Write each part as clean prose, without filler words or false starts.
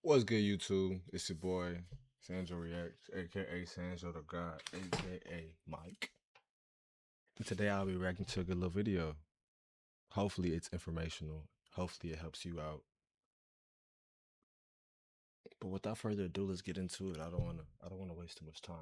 What's good, YouTube? It's your boy, Sanjo Reacts, aka Sanjo the God, aka Mike. And today I'll be reacting to a good little video. Hopefully it's informational. Hopefully it helps you out. But without further ado, let's get into it. I don't wanna waste too much time.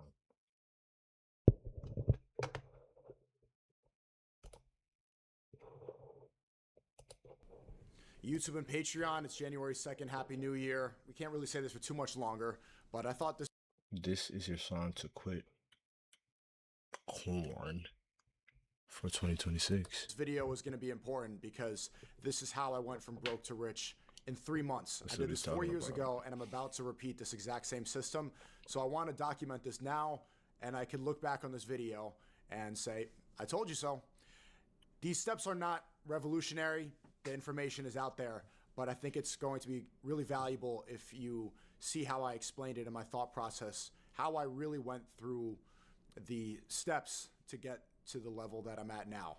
YouTube and Patreon, it's January 2nd. Happy New Year. We can't really say this for too much longer, but I thought this This is your sign to quit corn for 2026. video was going to be important because this is how I went from broke to rich in 3 months. That's I what did he's this 4 talking years about. ago, and I'm about to repeat this exact same system. So I want to document this now, and I can look back on this video and say, I told you so. These steps are not revolutionary. The information is out there, but I think it's going to be really valuable if you see how I explained it in my thought process, how I really went through the steps to get to the level that I'm at now.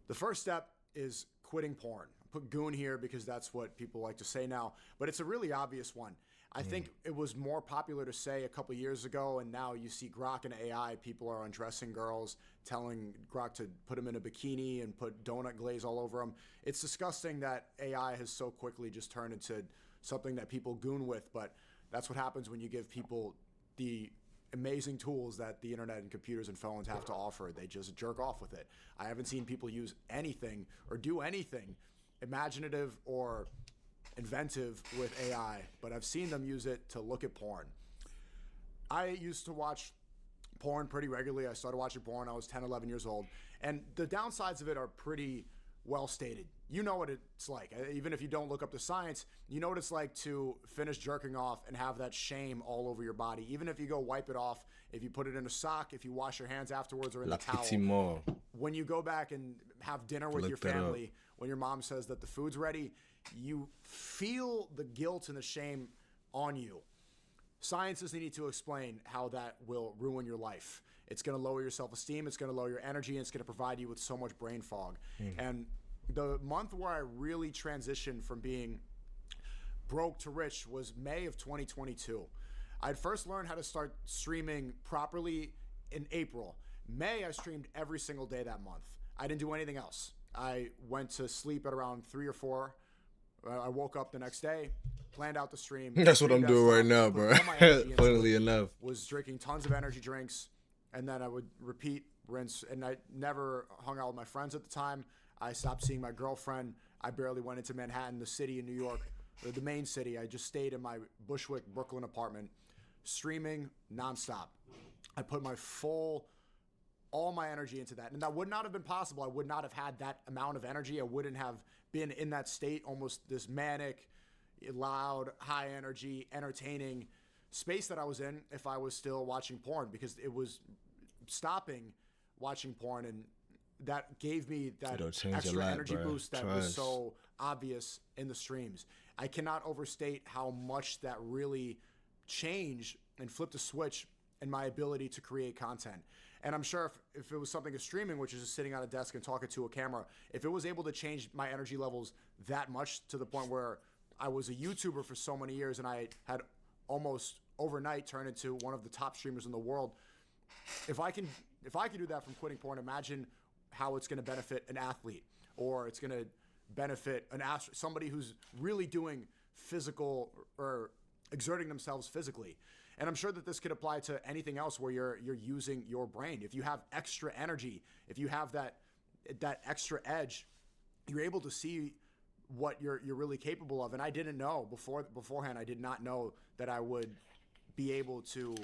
The first step is quitting porn. I put goon here because that's what people like to say now, but it's a really obvious one. I think it was more popular to say a couple years ago, and now you see Grok and AI, people are undressing girls, telling Grok to put them in a bikini and put donut glaze all over them. It's disgusting that AI has so quickly just turned into something that people goon with, but that's what happens when you give people the amazing tools that the internet and computers and phones have to offer. They just jerk off with it. I haven't seen people use anything or do anything imaginative or inventive with AI, but I've seen them use it to look at porn. I used to watch porn pretty regularly. I started watching porn. I was 10, 11 years old. And the downsides of it are pretty well stated. You know what it's like. Even if you don't look up the science, you know what it's like to finish jerking off and have that shame all over your body. Even if you go wipe it off, if you put it in a sock, if you wash your hands afterwards or in La the towel. Petit Mort. When you go back and have dinner with Look your that up. family, when your mom says that the food's ready, you feel the guilt and the shame on you. Science doesn't need to explain how that will ruin your life. It's going to lower your self-esteem, it's going to lower your energy, and it's going to provide you with so much brain fog. And the month where I really transitioned from being broke to rich was May of 2022. I'd first learned how to start streaming properly in April. May, I streamed every single day that month. I didn't do anything else. I went to sleep at around 3 or 4. I woke up the next day, planned out the stream. That's what I'm streamed doing right nonstop, now, put bro. all my energy into Funnily it, enough. was drinking tons of energy drinks, and then I would repeat, rinse, and I never hung out with my friends at the time. I stopped seeing my girlfriend. I barely went into Manhattan, the city in New York, or the main city. I just stayed in my Bushwick, Brooklyn apartment, streaming nonstop. I put all my energy into that. And that would not have been possible. I would not have had that amount of energy. I wouldn't have been in that state, almost this manic, loud, high energy, entertaining space that I was in if I was still watching porn, because it was stopping watching porn, and that gave me that It'll change a extra lot, energy bruh. boost that was Trust. so obvious in the streams. I cannot overstate how much that really changed and flipped a switch in my ability to create content. And I'm sure if it was something as streaming, which is just sitting on a desk and talking to a camera, if it was able to change my energy levels that much to the point where I was a YouTuber for so many years and I had almost overnight turned into one of the top streamers in the world, if I can do that from quitting porn, imagine how it's going to benefit an athlete, or it's going to benefit somebody who's really doing physical or exerting themselves physically. And I'm sure that this could apply to anything else where you're using your brain. If you have extra energy, if you have that extra edge, you're able to see what you're really capable of. And I didn't know beforehand. I did not know that I would be able to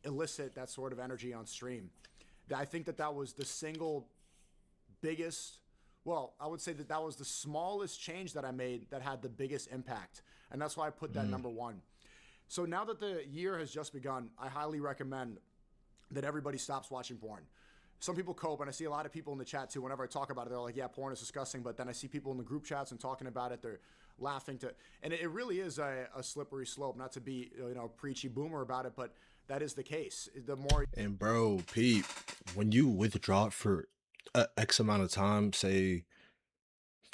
elicit that sort of energy on stream. I think that was the single biggest, well, I would say that was the smallest change that I made that had the biggest impact. And that's why I put that number one. So now that the year has just begun, I highly recommend that everybody stops watching porn. Some people cope, and I see a lot of people in the chat too. Whenever I talk about it, they're like, yeah, porn is disgusting. But then I see people in the group chats and talking about it, they're laughing and it really is a slippery slope. Not to be, preachy boomer about it, but that is the case. The more And bro, Pete, when you withdraw it for X amount of time, say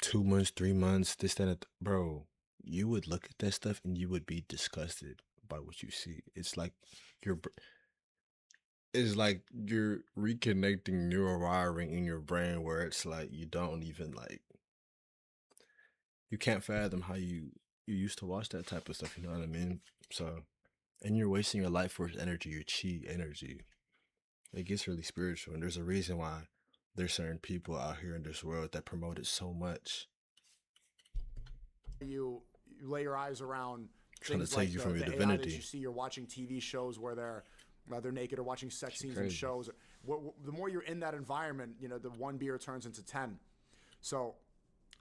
2 months, 3 months, this, that, bro, you would look at that stuff and you would be disgusted by what you see. Your it's like you're reconnecting neural wiring in your brain where it's like you don't even like you can't fathom how you used to watch that type of stuff, you know what I mean? So and you're wasting your life force energy, your chi energy. It gets really spiritual, and there's a reason why there's certain people out here in this world that promote it so much, You lay your eyes around trying to things take like you from your the AI that you divinity. see. You're watching TV shows where they're naked or watching sex scenes in Crazy. shows. The more you're in that environment, the one beer turns into 10. So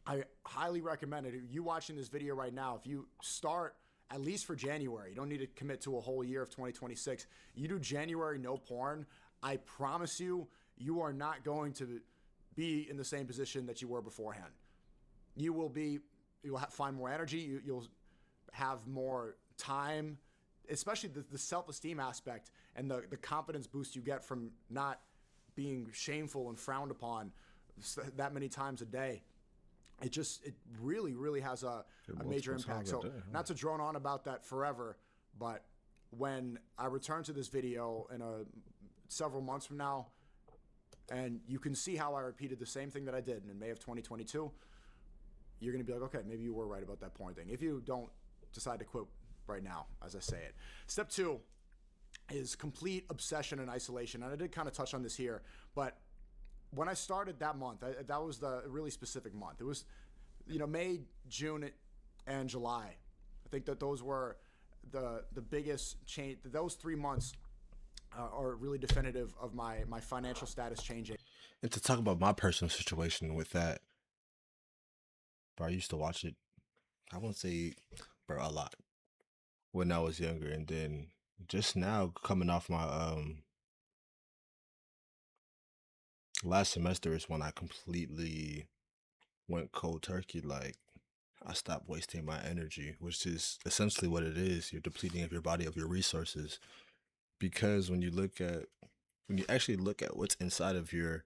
I highly recommend it. If you watching this video right now, if you start at least for January, you don't need to commit to a whole year of 2026. You do January no porn, I promise you, you are not going to be in the same position that you were beforehand. You will find more energy. You'll have more time, especially the self-esteem aspect and the confidence boost you get from not being shameful and frowned upon that many times a day. It really, really has a major impact. So not to drone on about that forever, but when I return to this video in several months from now, and you can see how I repeated the same thing that I did in May of 2022, you're going to be like, okay, maybe you were right about that porn thing. If you don't decide to quit right now, as I say it. Step 2 is complete obsession and isolation. And I did kind of touch on this here, but when I started that month, that was the really specific month. It was, May, June, and July. I think that those were the biggest change. Those 3 months are really definitive of my financial status changing. And to talk about my personal situation with that, bro, I used to watch it, I won't say, bro, a lot when I was younger. And then just now coming off my last semester is when I completely went cold turkey. Like I stopped wasting my energy, which is essentially what it is. You're depleting of your body of your resources. Because when you actually look at what's inside of your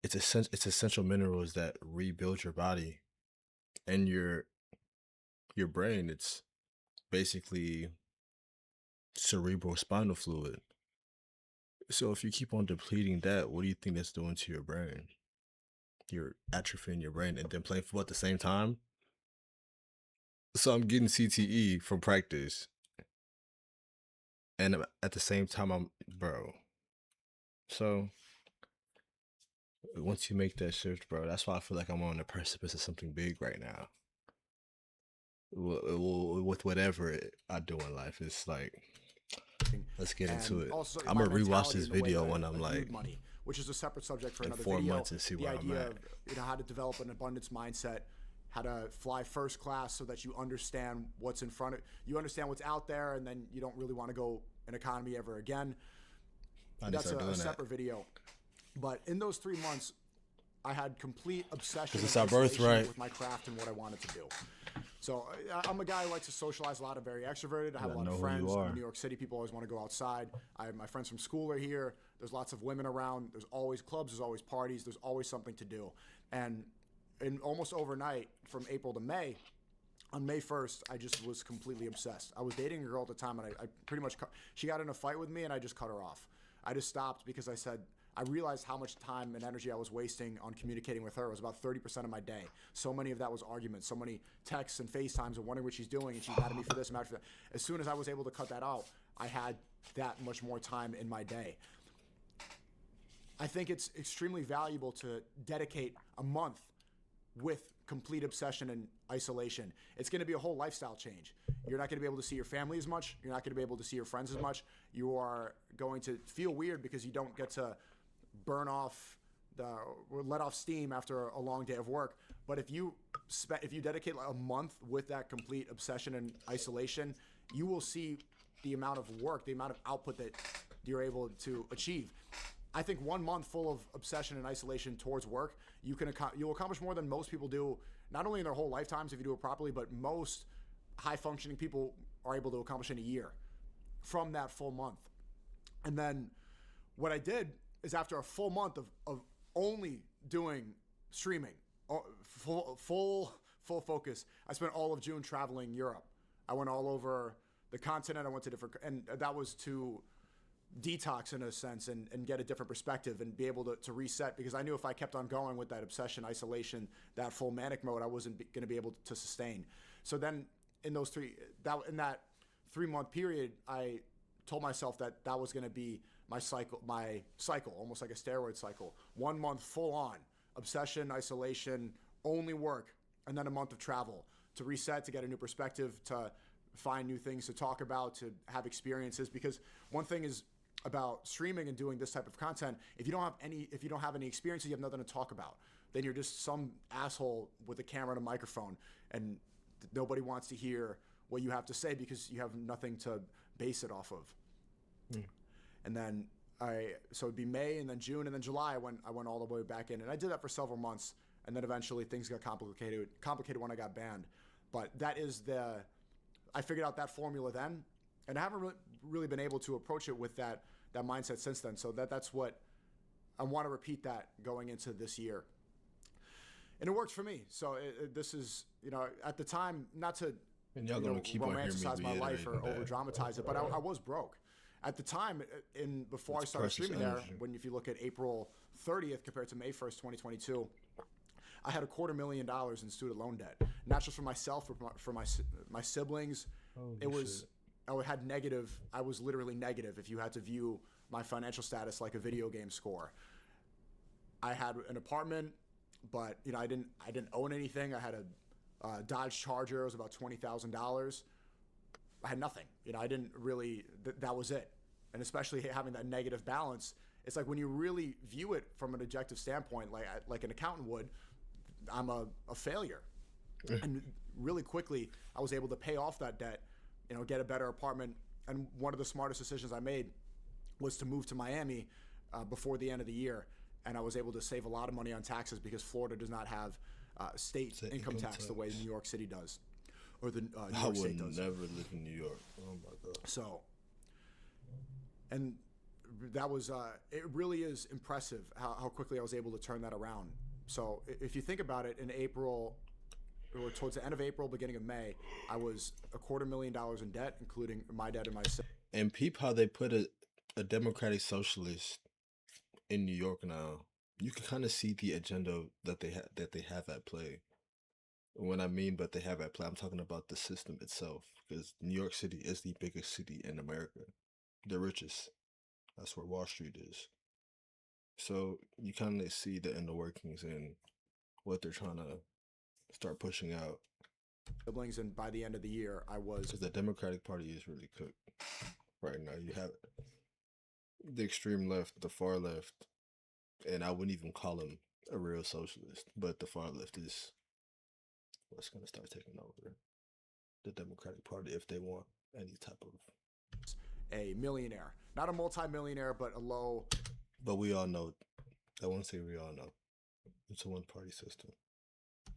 it's essential minerals that rebuild your body and your brain. It's basically cerebral spinal fluid. So if you keep on depleting that, what do you think that's doing to your brain? You're atrophying your brain and then playing football at the same time. So I'm getting CTE from practice, and at the same time bro. So once you make that shift, bro, that's why I feel like I'm on the precipice of something big right now. With whatever I do in life, it's like, let's get into it. I'm gonna rewatch this video when I'm like money, which is a separate subject for in another 4 video. months and see The where I'm idea at. of how to develop an abundance mindset, how to fly first class so that you understand what's in front of you, understand what's out there, and then you don't really want to go in economy ever again. That's a separate video. But in those 3 months, I had complete obsession it's our birthright with my craft and what I wanted to do. So I'm a guy who likes to socialize a lot. I'm very extroverted. I have a lot of friends. I'm in New York City. People always want to go outside. My friends from school are here. There's lots of women around. There's always clubs. There's always parties. There's always something to do. And almost overnight, from April to May, on May 1st, I just was completely obsessed. I was dating a girl at the time, and I pretty much she got in a fight with me, and I just cut her off. I just stopped because I realized how much time and energy I was wasting on communicating with her. It was about 30% of my day. So many of that was arguments, so many texts and FaceTimes and wondering what she's doing, and she's mad at me for this and mad for that. As soon as I was able to cut that out, I had that much more time in my day. I think it's extremely valuable to dedicate a month with complete obsession and isolation. It's going to be a whole lifestyle change. You're not going to be able to see your family as much. You're not going to be able to see your friends as much. You are going to feel weird because you don't get to let off steam after a long day of work. But if you dedicate a month with that complete obsession and isolation, you will see the amount of work, the amount of output that you're able to achieve. I think 1 month full of obsession and isolation towards work, you'll accomplish more than most people do, not only in their whole lifetimes if you do it properly, but most high-functioning people are able to accomplish in a year from that full month. And then what I did is after a full month of only doing streaming, full full focus. I spent all of June traveling Europe. I went all over the continent. I went to different, and that was to detox in a sense and get a different perspective and be able to reset, because I knew if I kept on going with that obsession, isolation, that full manic mode, I wasn't going to be able to sustain. So then in that 3-month period, I told myself that was going to be my cycle, almost like a steroid cycle. 1 month full on obsession, isolation, only work, and then a month of travel to reset, to get a new perspective, to find new things to talk about, to have experiences. Because one thing is about streaming and doing this type of content, if you don't have any experiences, you have nothing to talk about. Then you're just some asshole with a camera and a microphone, and nobody wants to hear what you have to say because you have nothing to base it off of. And then so it'd be May, and then June, and then July. I went all the way back in, and I did that for several months, and then eventually things got complicated when I got banned. But that is I figured out that formula then, and I haven't really been able to approach it with that mindset since then. So that's what I want to repeat, that going into this year, and it worked for me. So this is, at the time, not to romanticize my life or over dramatize it, but I was broke. At the time, before I started streaming there, if you look at April 30th compared to May 1st, 2022, I had $250,000 in student loan debt, not just for myself, but for my siblings. I was literally negative if you had to view my financial status like a video game score. I had an apartment, but I didn't own anything. I had a Dodge Charger. It was about $20,000. I had nothing. I didn't really. That was it. And especially having that negative balance, it's like when you really view it from an objective standpoint, like an accountant would, I'm a failure. And really quickly, I was able to pay off that debt, get a better apartment. And one of the smartest decisions I made was to move to Miami before the end of the year. And I was able to save a lot of money on taxes because Florida does not have state income tax the way New York City does. Or the New York State does. I would never live in New York. Oh my God. So, and that was, it really is impressive how quickly I was able to turn that around. So if you think about it, in April, or towards the end of April, beginning of May, I was $250,000 in debt, including my debt and my siblings. And peep how they put a democratic socialist in New York now. You can kind of see the agenda that they have at play. When I mean but they have at play, I'm talking about the system itself, because New York City is the biggest city in America, the richest. That's where Wall Street is. So you kind of see the inner workings and what they're trying to start pushing out. Siblings, and by the end of the year, I was. Because the Democratic Party is really cooked right now. You have the extreme left, the far left, and I wouldn't even call them a real socialist, but the far left is what's going to start taking over the Democratic Party if they want any type of a millionaire, not a multi-millionaire, but a low. But we all know. I won't say we all know. It's a one-party system.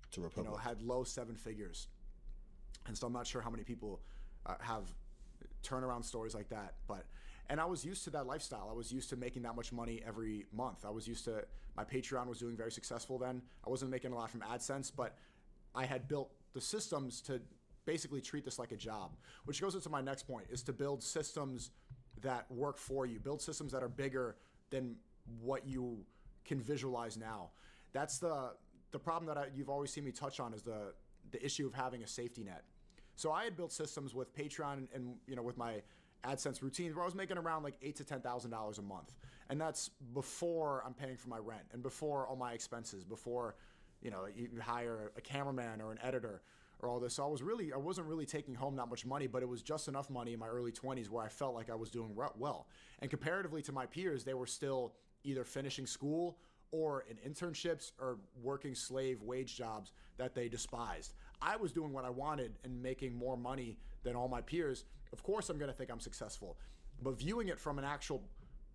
It's a republic. Had low 7 figures, and so I'm not sure how many people have turnaround stories like that. And I was used to that lifestyle. I was used to making that much money every month. I was used to, my Patreon was doing very successful then. I wasn't making a lot from AdSense, but I had built the systems to basically treat this like a job, which goes into my next point, is to build systems that work for you, build systems that are bigger than what you can visualize now. That's the problem that you've always seen me touch on, is the issue of having a safety net. So I had built systems with Patreon and with my AdSense routines where I was making around like $8,000 to $10,000 a month, and that's before I'm paying for my rent and before all my expenses, before you hire a cameraman or an editor or all this. So I wasn't really taking home that much money, but it was just enough money in my early 20s where I felt like I was doing well. And comparatively to my peers, they were still either finishing school or in internships or working slave wage jobs that they despised. I was doing what I wanted and making more money than all my peers. Of course, I'm going to think I'm successful, but viewing it from an actual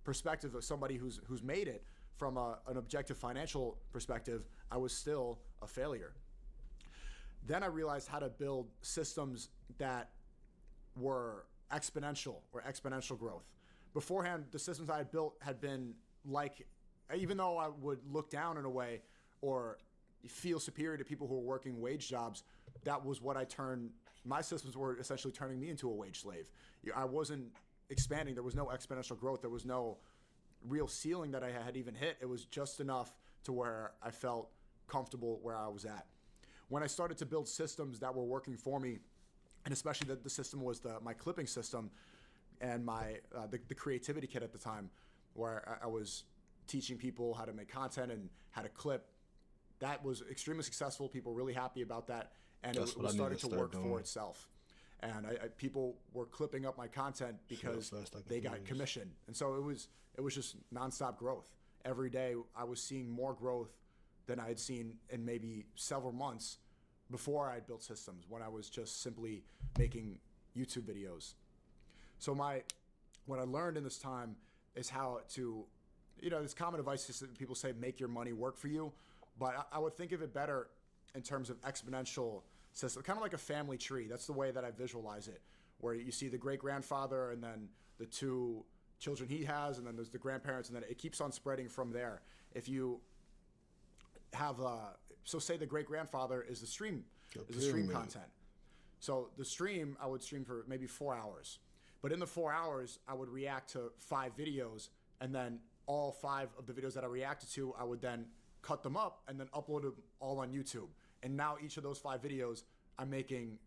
perspective of somebody who's made it from an objective financial perspective, I was still a failure. Then I realized how to build systems that were exponential growth. Beforehand, the systems I had built had been like, even though I would look down in a way or feel superior to people who are working wage jobs, that was what I turned. My systems were essentially turning me into a wage slave. I wasn't expanding. There was no exponential growth. There was no real ceiling that I had even hit. It was just enough to where I felt comfortable where I was at. When I started to build systems that were working for me, and especially the system was my clipping system and the creativity kit at the time, where I was teaching people how to make content and how to clip. That was extremely successful. People were really happy about that, and it was starting to work for itself. And people were clipping up my content because they got commission, and so it was just nonstop growth. Every day I was seeing more growth than I had seen in maybe several months before I had built systems, when I was just simply making YouTube videos. So what I learned in this time is how to, this common advice is that people say, make your money work for you. But I would think of it better in terms of exponential system, kind of like a family tree. That's the way that I visualize it, where you see the great-grandfather and then the two children he has, and then there's the grandparents, and then it keeps on spreading from there. If you have, so say the great-grandfather is the stream content. So the stream, I would stream for maybe 4 hours. But in the 4 hours, I would react to 5 videos, and then all 5 of the videos that I reacted to, I would then cut them up and then upload them all on YouTube. And now each of those 5 videos, I'm making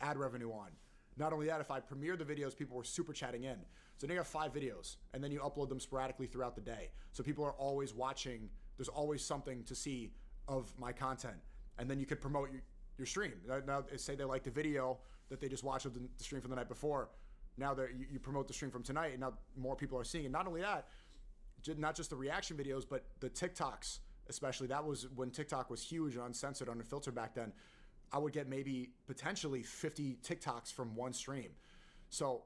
ad revenue on. Not only that, if I premiere the videos, people were super chatting in. So then you have 5 videos, and then you upload them sporadically throughout the day. So people are always watching. There's always something to see of my content. And then you could promote your stream. Now, say they like the video that they just watched of the stream from the night before. Now that you promote the stream from tonight, and now more people are seeing it. Not only that, not just the reaction videos, but the TikToks, especially. That was when TikTok was huge and uncensored, unfiltered back then. I would get maybe potentially 50 TikToks from one stream. So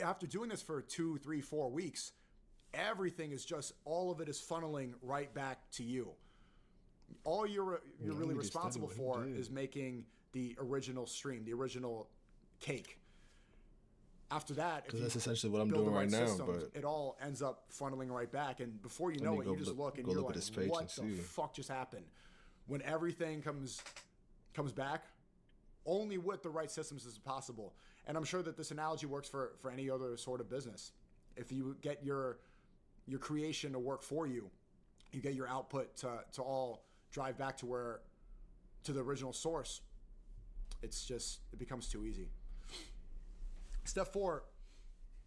after doing this for 2, 3, 4 weeks, everything is just, all of it is funneling right back to you. All you're really responsible for is making the original stream, the original cake. After that, because that's essentially what I'm doing right now, but it all ends up funneling right back, and before you know it, you just look and you're like, what the fuck just happened? When everything comes back, only with the right systems is possible. And I'm sure that this analogy works for any other sort of business. If you get your creation to work for you, you get your output to all drive back to the original source. It becomes too easy. Step 4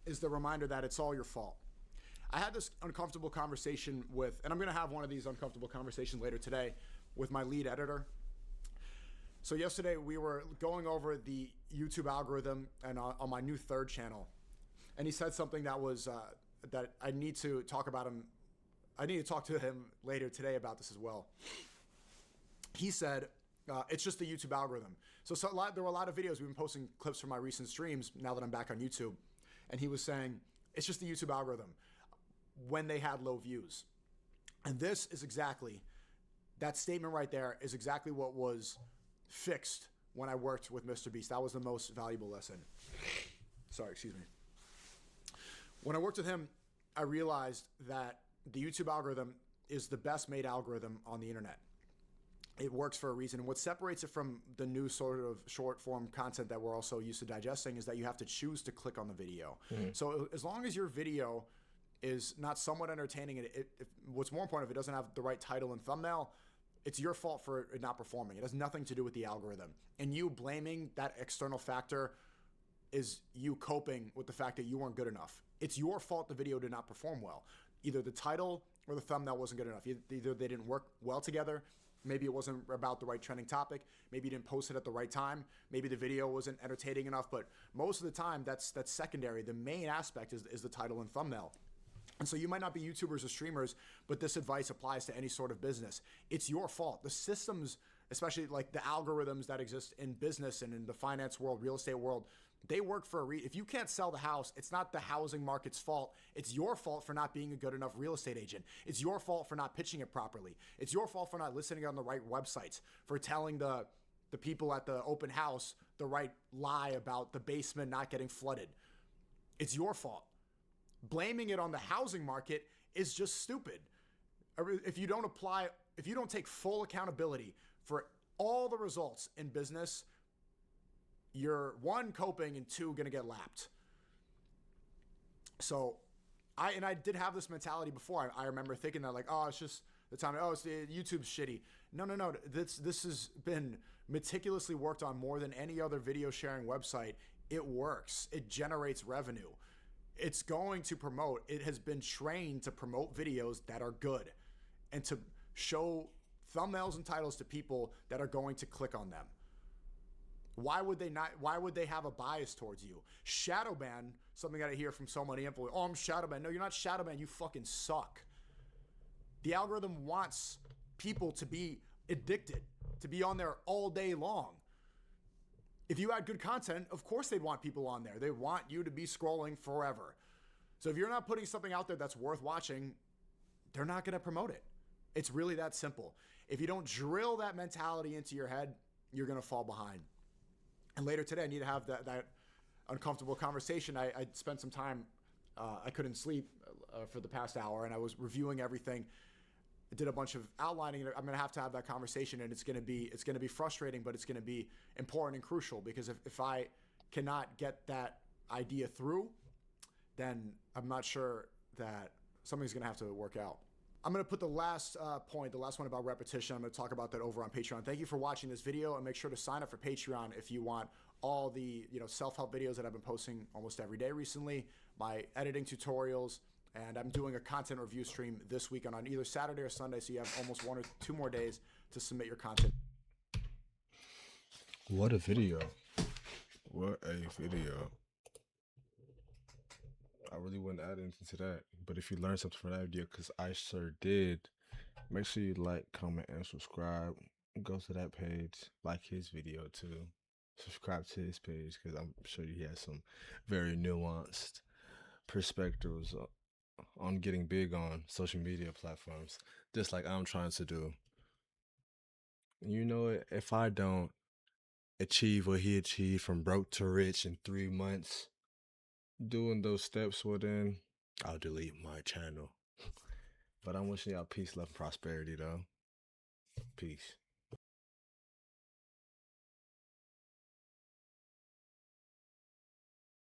is the reminder that it's all your fault. I had this uncomfortable conversation and I'm going to have one of these uncomfortable conversations later today with my lead editor. So yesterday we were going over the YouTube algorithm and on my new 3rd channel, and he said something that was that I need to talk about him. I need to talk to him later today about this as well. He said, it's just the YouTube algorithm. So there were a lot of videos. We've been posting clips from my recent streams now that I'm back on YouTube. And he was saying, it's just the YouTube algorithm when they had low views. And this is exactly, that statement right there is exactly what was fixed when I worked with Mr. Beast. That was the most valuable lesson. Sorry, excuse me. When I worked with him, I realized that the YouTube algorithm is the best made algorithm on the internet. It works for a reason. And what separates it from the new sort of short form content that we're also used to digesting is that you have to choose to click on the video. Mm-hmm. So as long as your video is not somewhat entertaining, what's more important, if it doesn't have the right title and thumbnail, it's your fault for it not performing. It has nothing to do with the algorithm. And you blaming that external factor is you coping with the fact that you weren't good enough. It's your fault the video did not perform well. Either the title or the thumbnail wasn't good enough. Either they didn't work well together. Maybe it wasn't about the right trending topic. Maybe you didn't post it at the right time. Maybe the video wasn't entertaining enough. But most of the time, that's secondary. The main aspect is the title and thumbnail. And so you might not be YouTubers or streamers, but this advice applies to any sort of business. It's your fault. The systems, especially like the algorithms that exist in business and in the finance world, real estate world, they work for a reason. If you can't sell the house, it's not the housing market's fault. It's your fault for not being a good enough real estate agent. It's your fault for not pitching it properly. It's your fault for not listening on the right websites, for telling the people at the open house the right lie about the basement not getting flooded. It's your fault. Blaming it on the housing market is just stupid. If you don't apply take full accountability for all the results in business, you're one, coping, and two, gonna get lapped. So I did have this mentality before. I remember thinking that, like, oh, it's just the time. Oh, it's the YouTube's shitty. No. This has been meticulously worked on more than any other video sharing website. It works. It generates revenue. It's going to promote. It has been trained to promote videos that are good and to show thumbnails and titles to people that are going to click on them. Why would they not? Why would they have a bias towards you? Shadow ban, something that I hear from so many influencers. Oh, I'm shadow ban. No, you're not shadow ban. You fucking suck. The algorithm wants people to be addicted, to be on there all day long. If you had good content, of course they'd want people on there. They want you to be scrolling forever. So if you're not putting something out there that's worth watching, they're not going to promote it. It's really that simple. If you don't drill that mentality into your head, you're going to fall behind. And later today, I need to have that uncomfortable conversation. I spent some time, I couldn't sleep for the past hour, and I was reviewing everything. I did a bunch of outlining. I'm going to have that conversation, and it's going to be frustrating, but it's going to be important and crucial, because if I cannot get that idea through, then I'm not sure that something's going to have to work out. I'm going to put the last point, the last one about repetition. I'm going to talk about that over on Patreon. Thank you for watching this video, and make sure to sign up for Patreon if you want all the self-help videos that I've been posting almost every day recently, my editing tutorials, and I'm doing a content review stream this weekend on either Saturday or Sunday, so you have almost 1 or 2 more days to submit your content. What a video. What a video. I really wouldn't add anything to that, but if you learned something from that video, because I sure did, make sure you like, comment, and subscribe. Go to that page, like his video too. Subscribe to his page, because I'm sure he has some very nuanced perspectives on getting big on social media platforms, just like I'm trying to do. You know, if I don't achieve what he achieved from broke to rich in 3 months, doing those steps, well then I'll delete my channel. But I'm wishing y'all peace, love, and prosperity though. Peace.